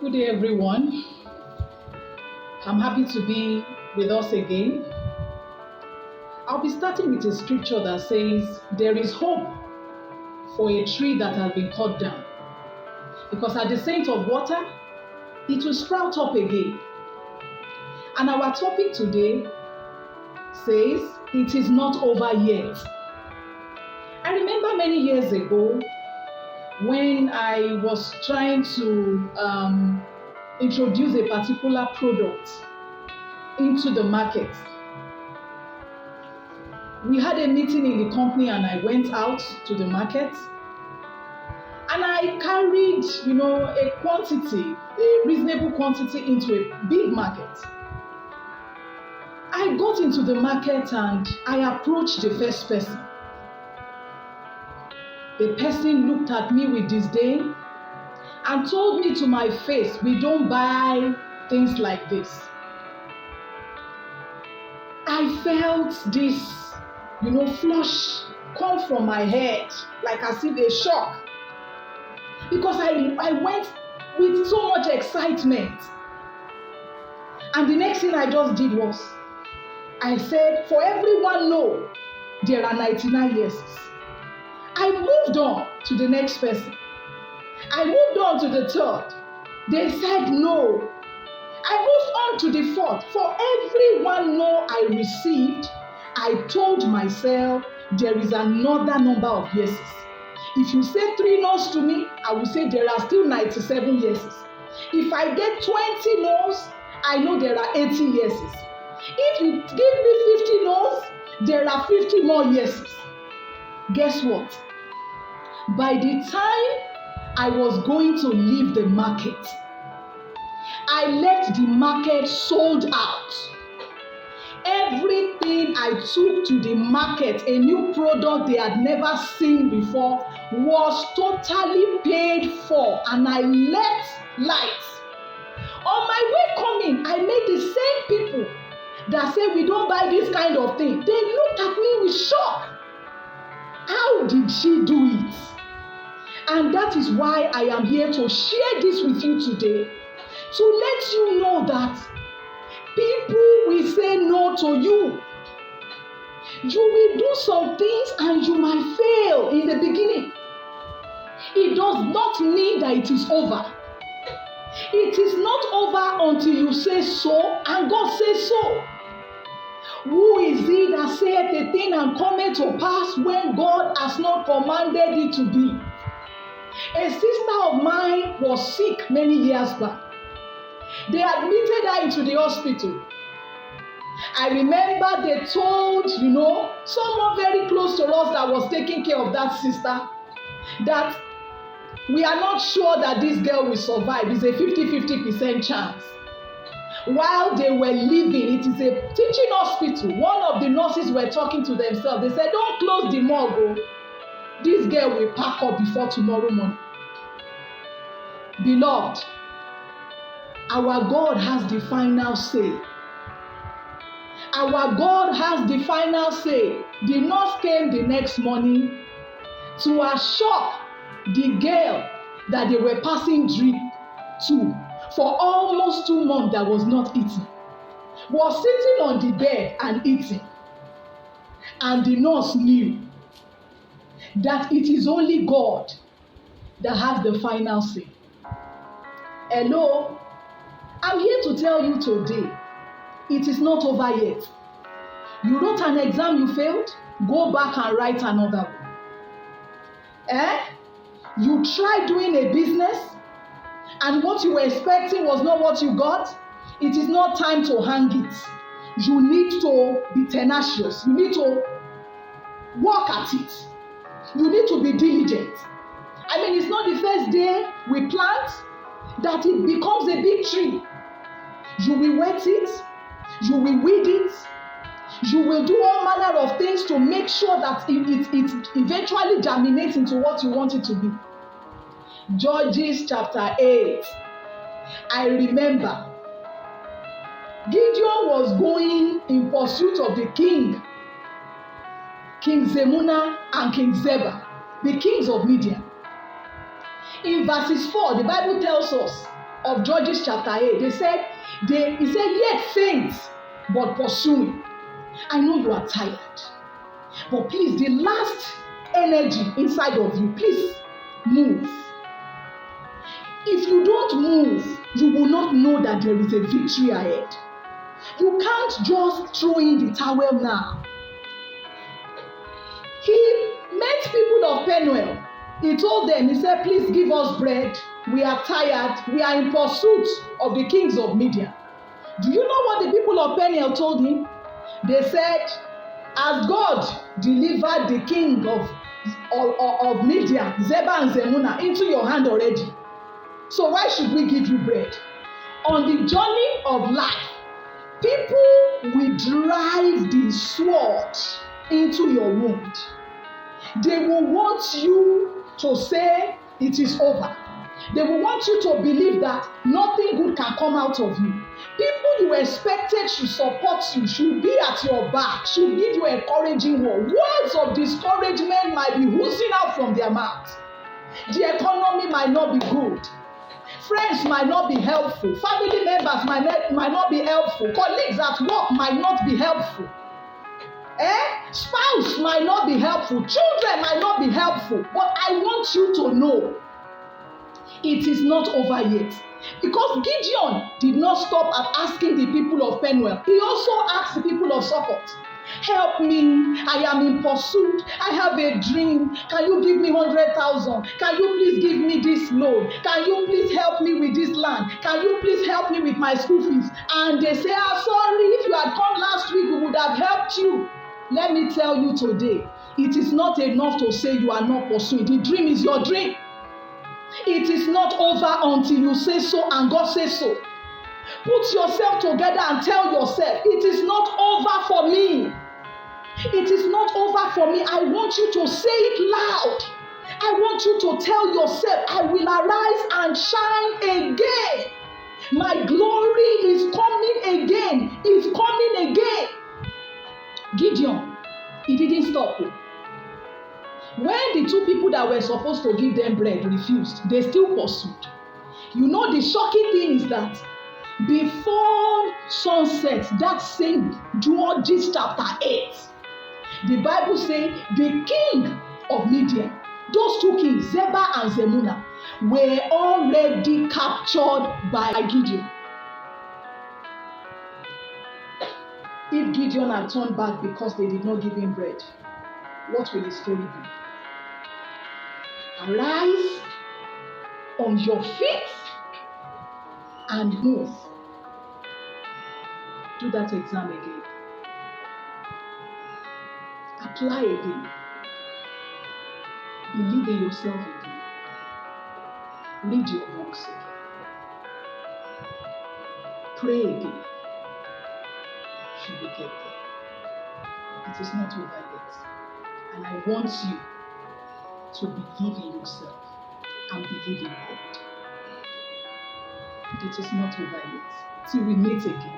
Good day, everyone. I'm happy to be with us again. I'll be starting with a scripture that says, there is hope for a tree that has been cut down, because at the scent of water, it will sprout up again. And our topic today says, it is not over yet. I remember many years ago when I was trying to introduce a particular product into the market. We had a meeting in the company and I went out to the market and I carried, a reasonable quantity into a big market. I got into the market and I approached the first person. The person looked at me with disdain and told me to my face, we don't buy things like this. I felt this, flush come from my head, like as if a shock. Because I went with so much excitement. And the next thing I just did was, I said, for everyone know, there are 99 yeses. I moved on to the next person. I moved on to the third. They said no. I moved on to the fourth. For everyone no I received, I told myself there is another number of yeses. If you say 3 no's to me, I will say there are still 97 yeses. If I get 20 no's, I know there are 80 yeses. If you give me 50 no's, there are 50 more yeses. Guess what? By the time I was going to leave the market, I left the market sold out. Everything I took to the market, a new product they had never seen before, was totally paid for, and I left light. On my way coming, I met the same people that say we don't buy this kind of thing. They looked at me with shock. How did she do it? And that is why I am here to share this with you today, to let you know that people will say no to you. You will do some things and you might fail in the beginning. It does not mean that it is over. It is not over until you say so and God says so. Who is it that saith a thing and cometh to pass when God has not commanded it to be? A sister of mine was sick many years back. They admitted her into the hospital. I remember they told, someone very close to us that was taking care of that sister, that we are not sure that this girl will survive. It's a 50% chance. While they were leaving, it is a teaching hospital. One of the nurses were talking to themselves. They said, don't close the morgue. This girl will pack up before tomorrow morning. Beloved, our God has the final say. Our God has the final say. The nurse came the next morning to assure the girl that they were passing drip to for almost 2 months that was not eating, was sitting on the bed and eating. And the nurse knew that it is only God that has the final say. Hello, I'm here to tell you today, it is not over yet. You wrote an exam you failed, go back and write another one. You tried doing a business and what you were expecting was not what you got. It is not time to hang it. You need to be tenacious. You need to work at it. You need to be diligent. It's not the first day we plant that it becomes a big tree. You will wet it. You will weed it. You will do all manner of things to make sure that it eventually germinates into what you want it to be. Judges chapter 8. I remember Gideon was going in pursuit of the king, King Zemuna and King Zeba, the kings of Midian. In verses 4, the Bible tells us of Judges chapter 8, he said, yet faint, but pursuing. I know you are tired, but please, the last energy inside of you, please move. If you don't move, you will not know that there is a victory ahead. You can't just throw in the towel now. He met people of Penuel. He told them, he said, please give us bread. We are tired. We are in pursuit of the kings of Midian. Do you know what the people of Penuel told him? They said, as God delivered the king of Midian, Zebah and Zemuna, into your hand already, so why should we give you bread? On the journey of life, people will drive the sword into your wound. They will want you to say it is over. They will want you to believe that nothing good can come out of you. People you expected should support you, should be at your back, should give you encouraging words. Words of discouragement might be oozing out from their mouths. The economy might not be good. Friends might not be helpful. Family members might not be helpful. Colleagues at work might not be helpful. Spouse might not be helpful. Children might not be helpful. But I want you to know it is not over yet. Because Gideon did not stop at asking the people of Penuel. He also asked the people of Succoth, help me, I am in pursuit, I have a dream, can you give me 100,000? Can you please give me this loan? Can you please help me with this land? Can you please help me with my school fees? And they say, sorry, if you had come last week, we would have helped you. Let me tell you today, it is not enough to say you are not pursuing. The dream is your dream. It is not over until you say so and God says so. Put yourself together and tell yourself, it is not over for me. It is not over for me. I want you to say it loud. I want you to tell yourself, I will arise and shine again. My glory is coming again. It's coming again. Gideon, he didn't stop. When the two people that were supposed to give them bread refused, they still pursued. You know, the shocking thing is that before sunset, that same Judges chapter 8, the Bible says the king of Midian, those two kings, Zebah and Zemuna, were already captured by Gideon. If Gideon had turned back because they did not give him bread, what will his story be? Arise on your feet and move. Do that exam again. Apply again. Believe in yourself again. Read your books again. Pray again. You will get there. It is not over yet. And I want you to believe in yourself and believe in God. It is not over yet. Till we meet again.